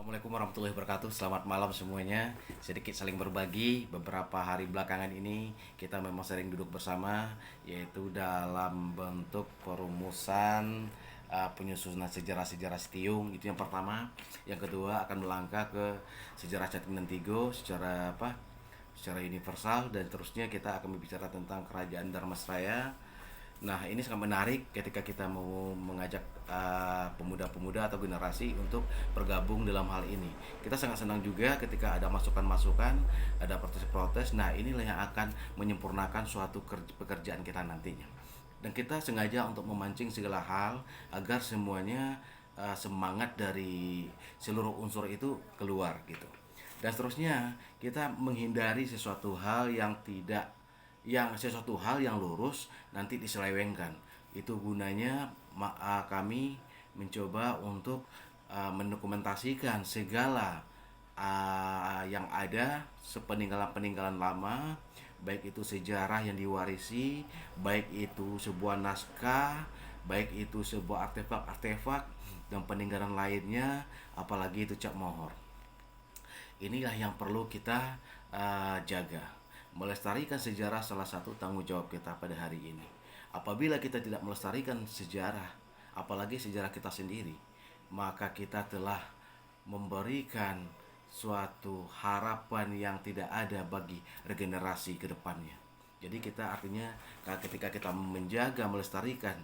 Assalamualaikum warahmatullahi wabarakatuh. Selamat malam semuanya. Sedikit saling berbagi. Beberapa hari belakangan ini kita memang sering duduk bersama, yaitu dalam bentuk perumusan penyusunan sejarah-sejarah Sitiung. Itu yang pertama. Yang kedua akan melangkah ke sejarah Chatting dan Tigo secara secara universal, dan terusnya kita akan berbicara tentang kerajaan Dharmasraya. Nah, ini sangat menarik ketika kita mau mengajak pemuda-pemuda atau generasi untuk bergabung dalam hal ini. Kita sangat senang juga ketika ada masukan-masukan, ada protes-protes. Nah, inilah yang akan menyempurnakan suatu pekerjaan kita nantinya. Dan kita sengaja untuk memancing segala hal agar semuanya semangat dari seluruh unsur itu keluar gitu. Dan seterusnya kita menghindari sesuatu hal yang lurus nanti diselewengkan. Itu gunanya kami mencoba untuk mendokumentasikan segala yang ada sepeninggalan-peninggalan lama, baik itu sejarah yang diwarisi, baik itu sebuah naskah, baik itu sebuah artefak-artefak dan peninggalan lainnya, apalagi itu cap mohor. Inilah yang perlu kita jaga. Melestarikan sejarah salah satu tanggung jawab kita pada hari ini. Apabila kita tidak melestarikan sejarah, apalagi sejarah kita sendiri, maka kita telah memberikan suatu harapan yang tidak ada bagi regenerasi ke depannya. Jadi kita artinya ketika kita menjaga melestarikan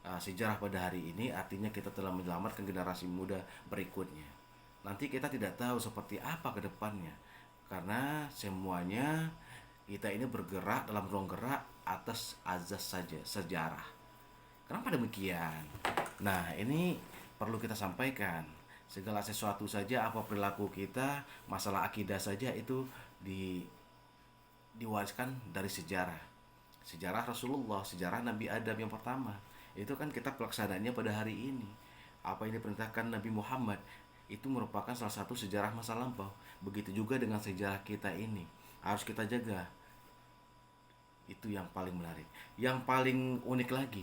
sejarah pada hari ini, artinya kita telah menyelamatkan generasi muda berikutnya. Nanti kita tidak tahu seperti apa ke depannya, karena semuanya kita ini bergerak dalam ruang gerak atas azas saja sejarah. Kenapa demikian? Nah, ini perlu kita sampaikan. Segala sesuatu saja, apa perilaku kita, masalah akidah saja itu diwariskan dari sejarah. Sejarah Rasulullah, sejarah Nabi Adam yang pertama. Itu kan kita pelaksanaannya pada hari ini. Apa yang diperintahkan Nabi Muhammad itu merupakan salah satu sejarah masa lampau. Begitu juga dengan sejarah kita ini. Harus kita jaga. Itu yang paling menarik. Yang paling unik lagi,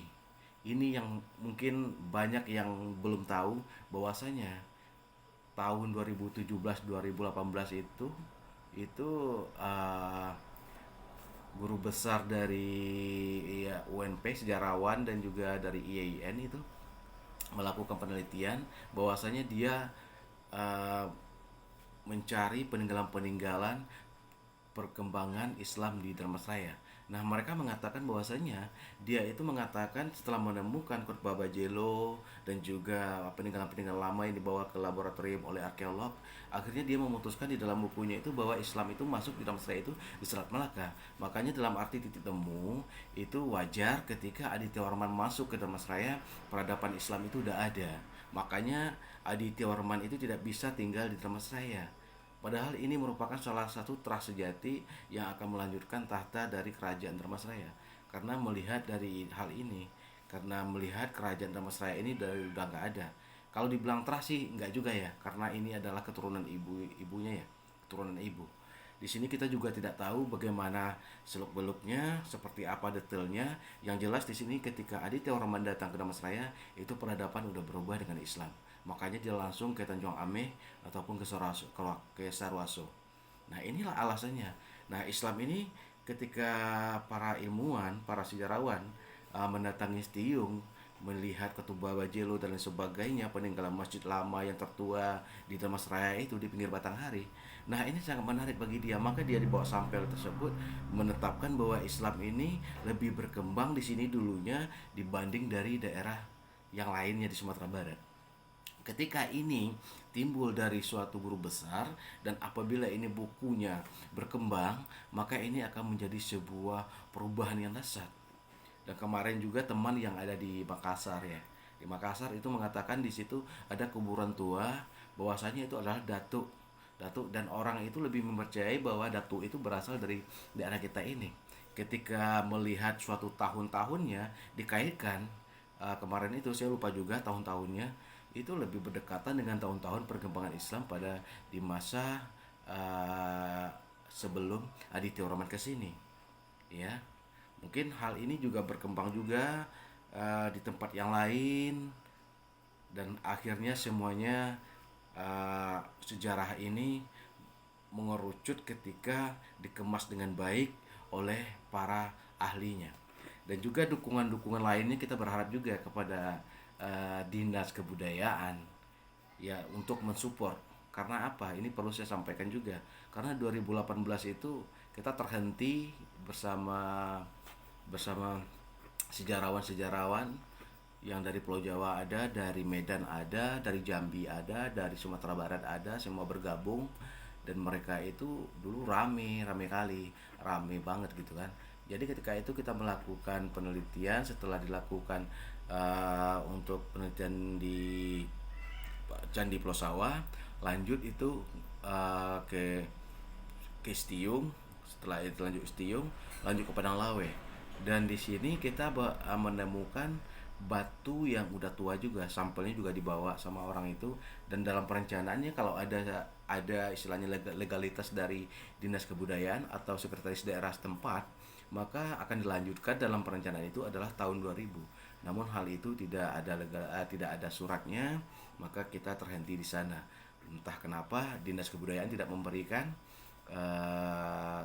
ini yang mungkin banyak yang belum tahu, bahwasanya tahun 2017-2018 itu uh, guru besar dari UNP, sejarawan, dan juga dari IAIN itu melakukan penelitian bahwasanya dia uh, mencari peninggalan-peninggalan perkembangan Islam di Dharmasraya. Nah, mereka mengatakan bahwasanya dia itu mengatakan setelah menemukan Kutbah Bajelo dan juga peninggalan-peninggalan lama yang dibawa ke laboratorium oleh arkeolog, akhirnya dia memutuskan di dalam bukunya itu bahwa Islam itu masuk di Dharmasraya itu di Selat Malaka. Makanya dalam arti titik temu itu wajar ketika Aditya Warman masuk ke Dharmasraya, peradaban Islam itu udah ada. Makanya Aditya Warman itu tidak bisa tinggal di Dharmasraya. Padahal ini merupakan salah satu terah sejati yang akan melanjutkan tahta dari kerajaan Dharmasraya. Karena melihat dari hal ini, karena melihat kerajaan Dharmasraya ini dari udah nggak ada. Kalau dibilang terah sih nggak juga ya, karena ini adalah keturunan ibunya ya, keturunan ibu. Di sini kita juga tidak tahu bagaimana seluk beluknya, seperti apa detailnya. Yang jelas di sini ketika Aditya Warman datang ke Dharmasraya, itu peradaban udah berubah dengan Islam. Makanya dia langsung ke Tanjung Ameh ataupun ke Sarwaso. Nah, inilah alasannya. Nah, Islam ini ketika para ilmuwan, para sejarawan mendatangi Stiung, melihat Ketubah Bajelo dan lain sebagainya, peninggalan masjid lama yang tertua di Dharmasraya itu di pinggir Batanghari. Nah, ini sangat menarik bagi dia. Maka dia dibawa sampel tersebut menetapkan bahwa Islam ini lebih berkembang di sini dulunya dibanding dari daerah yang lainnya di Sumatera Barat. Ketika ini timbul dari suatu guru besar, dan apabila ini bukunya berkembang, maka ini akan menjadi sebuah perubahan yang dasar. Dan kemarin juga teman yang ada di Makassar ya, di Makassar itu mengatakan di situ ada kuburan tua, bahwasanya itu adalah datuk. Datuk, dan orang itu lebih mempercayai bahwa datuk itu berasal dari daerah kita ini. Ketika melihat suatu tahun-tahunnya dikaitkan, kemarin itu saya lupa juga tahun-tahunnya, itu lebih berdekatan dengan tahun-tahun perkembangan Islam pada di masa uh, sebelum Aditya Warman ke sini, ya. Mungkin hal ini juga berkembang juga di tempat yang lain, dan akhirnya semuanya sejarah ini mengerucut ketika dikemas dengan baik oleh para ahlinya. Dan juga dukungan-dukungan lainnya kita berharap juga kepada dinas kebudayaan ya untuk mensupport. Karena apa? Ini perlu saya sampaikan juga. Karena 2018 itu kita terhenti bersama bersama sejarawan-sejarawan yang dari Pulau Jawa ada, dari Medan ada, dari Jambi ada, dari Sumatera Barat ada, semua bergabung dan mereka itu dulu rame kali, rame banget gitu kan. Jadi ketika itu kita melakukan penelitian, setelah dilakukan untuk penelitian di Candi Pulau Sawah, lanjut itu ke Istiung, setelah itu lanjut Istiung, lanjut ke Padang Lawe. Dan di sini kita menemukan batu yang udah tua juga, sampelnya juga dibawa sama orang itu. Dan dalam perencanaannya kalau ada istilahnya legalitas dari dinas kebudayaan atau sekretaris daerah setempat, maka akan dilanjutkan dalam perencanaan itu adalah tahun 2000. Namun hal itu tidak ada suratnya, maka kita terhenti di sana. Entah kenapa dinas kebudayaan tidak memberikan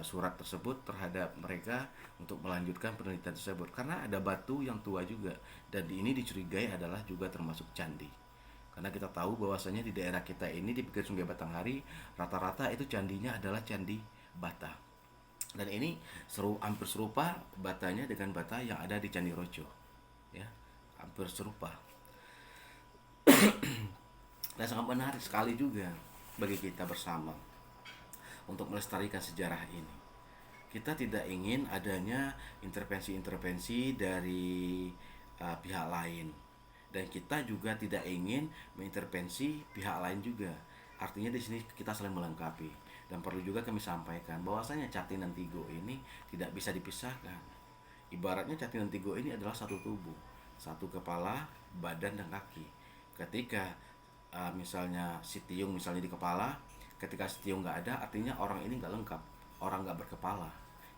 surat tersebut terhadap mereka untuk melanjutkan penelitian tersebut karena ada batu yang tua juga, dan ini dicurigai adalah juga termasuk candi. Karena kita tahu bahwasanya di daerah kita ini di pinggir Sungai Batanghari rata-rata itu candinya adalah candi bata. Dan ini hampir serupa batanya dengan bata yang ada di Candi Rojo. Ya, hampir serupa. Dan sangat menarik sekali juga bagi kita bersama untuk melestarikan sejarah ini. Kita tidak ingin adanya intervensi-intervensi dari pihak lain, dan kita juga tidak ingin mengintervensi pihak lain juga. Artinya di sini kita saling melengkapi. Dan perlu juga kami sampaikan bahwasanya Cati dan Tigo ini tidak bisa dipisahkan. Ibaratnya Cati dan Tigo ini adalah satu tubuh, satu kepala, badan dan kaki. Ketika misalnya si Tiung misalnya di kepala, ketika si Tiung nggak ada, artinya orang ini nggak lengkap, orang nggak berkepala.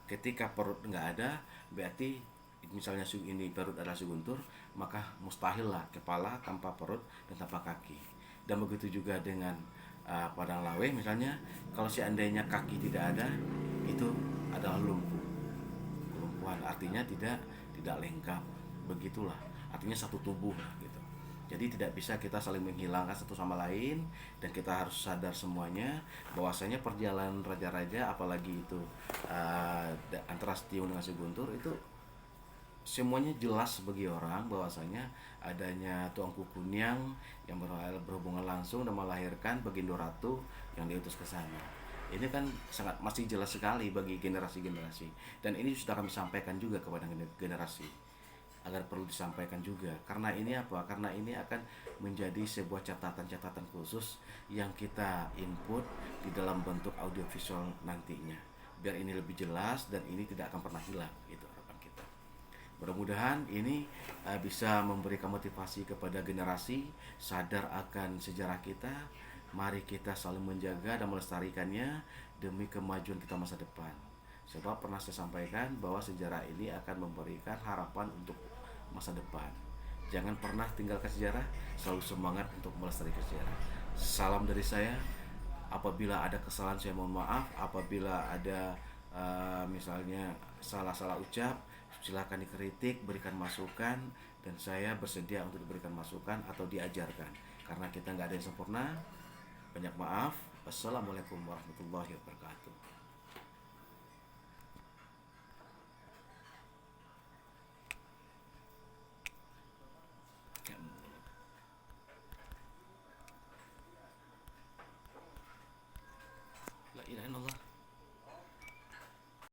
Ketika perut nggak ada, berarti misalnya ini perut adalah Suguntur, maka mustahil lah kepala tanpa perut dan tanpa kaki. Dan begitu juga dengan Padang Lawe misalnya, kalau seandainya kaki tidak ada, itu adalah lumpuh. Kelumpuhan artinya tidak lengkap. Begitulah, artinya satu tubuh gitu. Jadi tidak bisa kita saling menghilangkan satu sama lain, dan kita harus sadar semuanya bahwasanya perjalanan raja-raja apalagi itu antara Setiung dengan Suguntur itu semuanya jelas bagi orang bahwasanya adanya Tuang Kukunyang yang berhubungan langsung dan melahirkan Bagindo Ratu yang diutus ke sana. Ini kan sangat masih jelas sekali bagi generasi-generasi, dan ini sudah kami sampaikan juga kepada generasi agar perlu disampaikan juga. Karena ini apa? Karena ini akan menjadi sebuah catatan-catatan khusus yang kita input di dalam bentuk audiovisual nantinya, biar ini lebih jelas dan ini tidak akan pernah hilang. Itu harapan kita. Mudah-mudahan ini bisa memberikan motivasi kepada generasi sadar akan sejarah kita. Mari kita saling menjaga dan melestarikannya demi kemajuan kita masa depan. Sebab pernah saya sampaikan bahwa sejarah ini akan memberikan harapan untuk masa depan. Jangan pernah tinggalkan sejarah, selalu semangat untuk melestarikan sejarah. Salam dari saya. Apabila ada kesalahan saya mohon maaf. Apabila ada misalnya salah-salah ucap, silakan dikritik, berikan masukan, dan saya bersedia untuk diberikan masukan atau diajarkan. Karena kita nggak ada yang sempurna. Banyak maaf. Wassalamualaikum warahmatullahi wabarakatuh. La ilaha illallah.